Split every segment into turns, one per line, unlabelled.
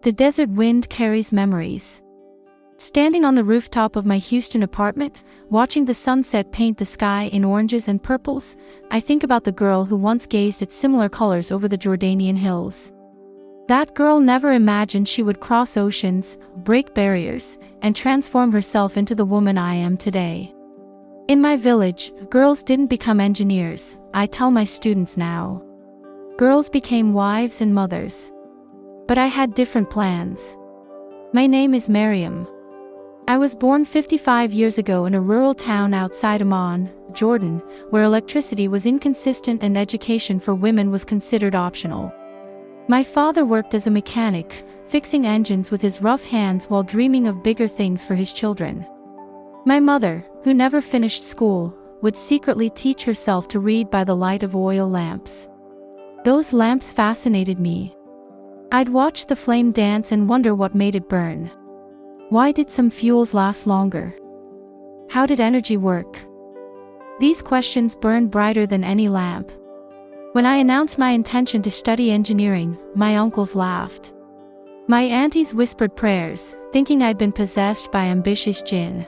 The desert wind carries memories. Standing on the rooftop of my Houston apartment, watching the sunset paint the sky in oranges and purples, I think about the girl who once gazed at similar colors over the Jordanian hills. That girl never imagined she would cross oceans, break barriers, and transform herself into the woman I am today. In my village, girls didn't become engineers, I tell my students now. Girls became wives and mothers. But I had different plans. My name is Mariam. I was born 55 years ago in a rural town outside Amman, Jordan, where electricity was inconsistent and education for women was considered optional. My father worked as a mechanic, fixing engines with his rough hands while dreaming of bigger things for his children. My mother, who never finished school, would secretly teach herself to read by the light of oil lamps. Those lamps fascinated me. I'd watch the flame dance and wonder what made it burn. Why did some fuels last longer? How did energy work? These questions burned brighter than any lamp. When I announced my intention to study engineering, my uncles laughed. My aunties whispered prayers, thinking I'd been possessed by ambitious jinn.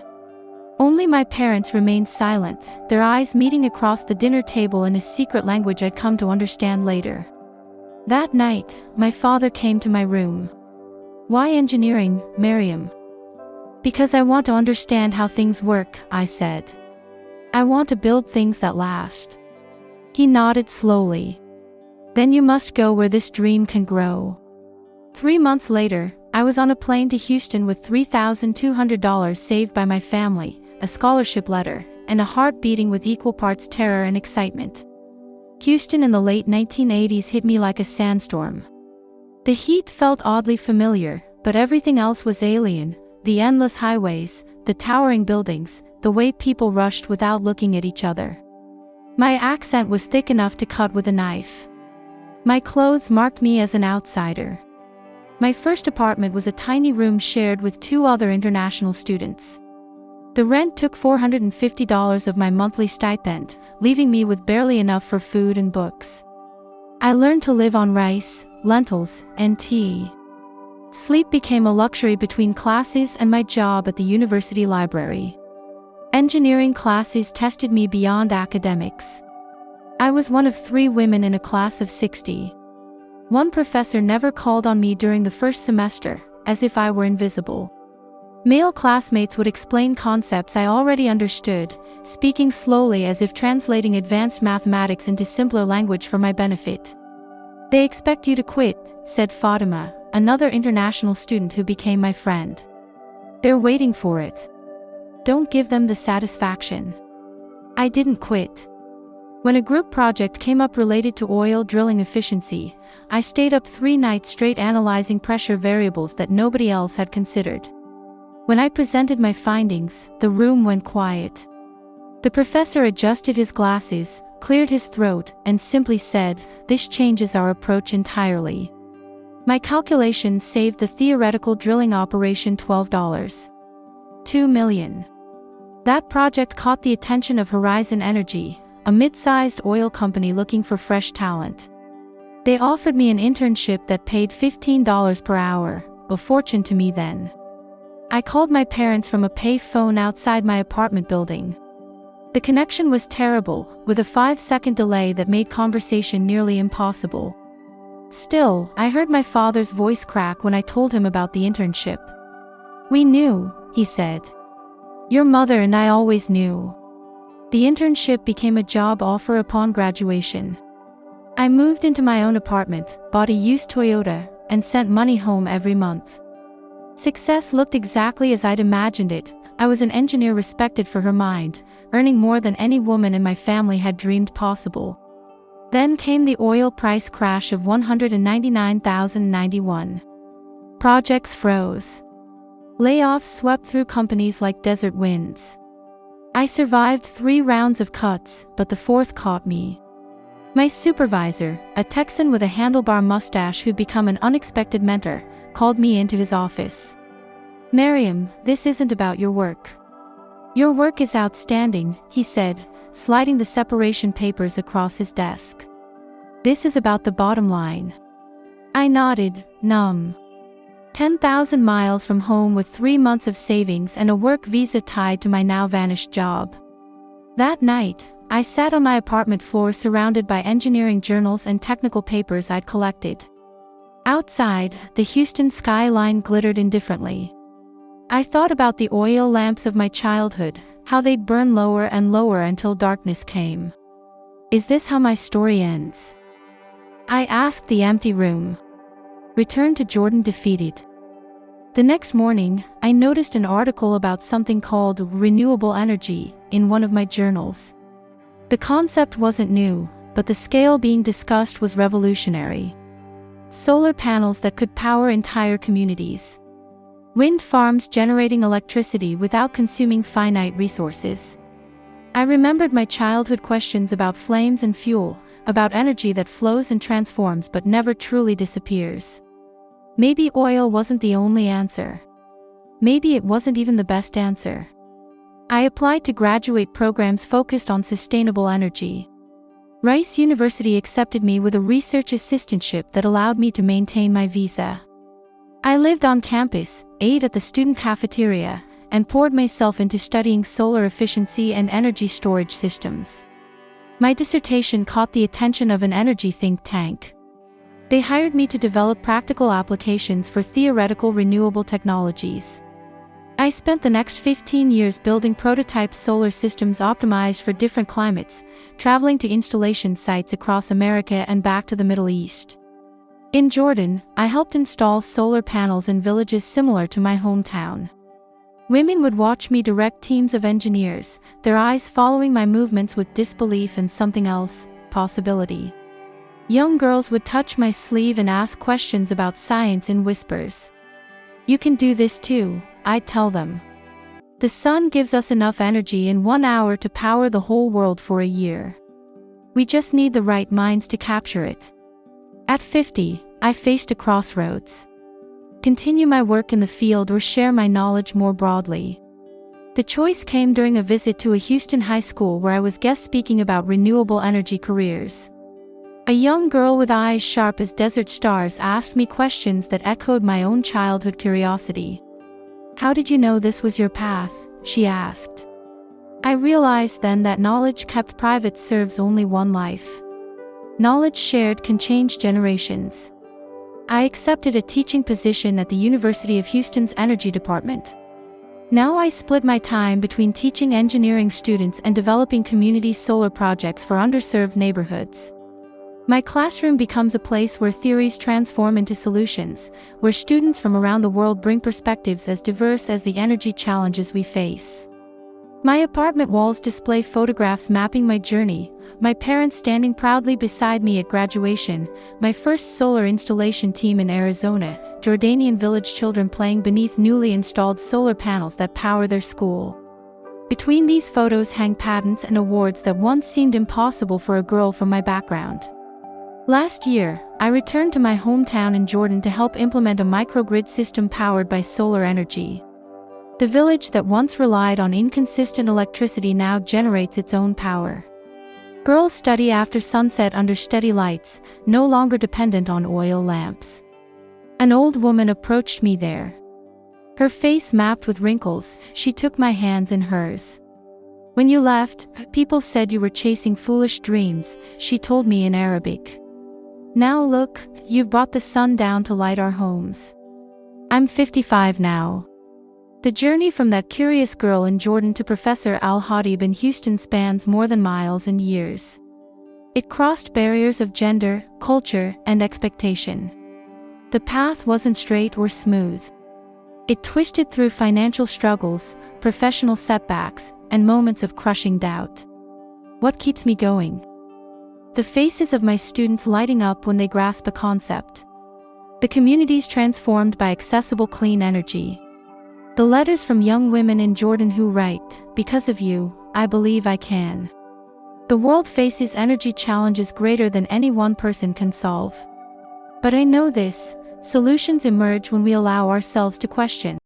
Only my parents remained silent, their eyes meeting across the dinner table in a secret language I'd come to understand later. That night, my father came to my room. Why engineering, Mariam? Because I want to understand how things work, I said. I want to build things that last. He nodded slowly. Then you must go where this dream can grow. 3 months later, I was on a plane to Houston with $3,200 saved by my family, a scholarship letter, and a heart beating with equal parts terror and excitement. Houston in the late 1980s hit me like a sandstorm. The heat felt oddly familiar, but everything else was alien: the endless highways, the towering buildings, the way people rushed without looking at each other. My accent was thick enough to cut with a knife. My clothes marked me as an outsider. My first apartment was a tiny room shared with 2 other international students. The rent took $450 of my monthly stipend, leaving me with barely enough for food and books. I learned to live on rice, lentils, and tea. Sleep became a luxury between classes and my job at the university library. Engineering classes tested me beyond academics. I was one of 3 women in a class of 60. One professor never called on me during the first semester, as if I were invisible. Male classmates would explain concepts I already understood, speaking slowly as if translating advanced mathematics into simpler language for my benefit. "They expect you to quit," said Fatima, another international student who became my friend. "They're waiting for it. Don't give them the satisfaction." I didn't quit. When a group project came up related to oil drilling efficiency, I stayed up 3 nights straight analyzing pressure variables that nobody else had considered. When I presented my findings, the room went quiet. The professor adjusted his glasses, cleared his throat, and simply said, "This changes our approach entirely." My calculations saved the theoretical drilling operation $12.2 million. That project caught the attention of Horizon Energy, a mid-sized oil company looking for fresh talent. They offered me an internship that paid $15 per hour, a fortune to me then. I called my parents from a pay phone outside my apartment building. The connection was terrible, with a 5-second delay that made conversation nearly impossible. Still, I heard my father's voice crack when I told him about the internship. "We knew," he said. "Your mother and I always knew." The internship became a job offer upon graduation. I moved into my own apartment, bought a used Toyota, and sent money home every month. Success looked exactly as I'd imagined it. I was an engineer respected for her mind, earning more than any woman in my family had dreamed possible. Then came the oil price crash of $199,091. Projects froze. Layoffs swept through companies like desert winds. I survived 3 rounds of cuts, but the 4th caught me. My supervisor, a Texan with a handlebar mustache who'd become an unexpected mentor, called me into his office. "Mariam, this isn't about your work. Your work is outstanding," he said, sliding the separation papers across his desk. "This is about the bottom line." I nodded, numb. 10,000 miles from home with 3 months of savings and a work visa tied to my now vanished job. That night, I sat on my apartment floor surrounded by engineering journals and technical papers I'd collected. Outside, the Houston skyline glittered indifferently. I thought about the oil lamps of my childhood, how they'd burn lower and lower until darkness came. Is this how my story ends? I asked the empty room. Returned to Jordan defeated. The next morning, I noticed an article about something called renewable energy in one of my journals. The concept wasn't new, but the scale being discussed was revolutionary. Solar panels that could power entire communities. Wind farms generating electricity without consuming finite resources. I remembered my childhood questions about flames and fuel, about energy that flows and transforms but never truly disappears. Maybe oil wasn't the only answer. Maybe it wasn't even the best answer. I applied to graduate programs focused on sustainable energy. Rice University accepted me with a research assistantship that allowed me to maintain my visa. I lived on campus, ate at the student cafeteria, and poured myself into studying solar efficiency and energy storage systems. My dissertation caught the attention of an energy think tank. They hired me to develop practical applications for theoretical renewable technologies. I spent the next 15 years building prototype solar systems optimized for different climates, traveling to installation sites across America and back to the Middle East. In Jordan, I helped install solar panels in villages similar to my hometown. Women would watch me direct teams of engineers, their eyes following my movements with disbelief and something else, possibility. Young girls would touch my sleeve and ask questions about science in whispers. You can do this too, I'd tell them. The sun gives us enough energy in 1 hour to power the whole world for a year. We just need the right minds to capture it. At 50, I faced a crossroads. Continue my work in the field or share my knowledge more broadly. The choice came during a visit to a Houston high school where I was guest speaking about renewable energy careers. A young girl with eyes sharp as desert stars asked me questions that echoed my own childhood curiosity. How did you know this was your path? She asked. I realized then that knowledge kept private serves only one life. Knowledge shared can change generations. I accepted a teaching position at the University of Houston's Energy Department. Now I split my time between teaching engineering students and developing community solar projects for underserved neighborhoods. My classroom becomes a place where theories transform into solutions, where students from around the world bring perspectives as diverse as the energy challenges we face. My apartment walls display photographs mapping my journey, my parents standing proudly beside me at graduation, my first solar installation team in Arizona, Jordanian village children playing beneath newly installed solar panels that power their school. Between these photos hang patents and awards that once seemed impossible for a girl from my background. Last year, I returned to my hometown in Jordan to help implement a microgrid system powered by solar energy. The village that once relied on inconsistent electricity now generates its own power. Girls study after sunset under steady lights, no longer dependent on oil lamps. An old woman approached me there. Her face mapped with wrinkles, she took my hands in hers. When you left, people said you were chasing foolish dreams, she told me in Arabic. Now look, you've brought the sun down to light our homes. I'm 55 now. The journey from that curious girl in Jordan to Professor Al-Hadib in Houston spans more than miles and years. It crossed barriers of gender, culture, and expectation. The path wasn't straight or smooth. It twisted through financial struggles, professional setbacks, and moments of crushing doubt. What keeps me going? The faces of my students lighting up when they grasp a concept. The communities transformed by accessible clean energy. The letters from young women in Jordan who write, "Because of you, I believe I can." The world faces energy challenges greater than any one person can solve. But I know this, solutions emerge when we allow ourselves to question.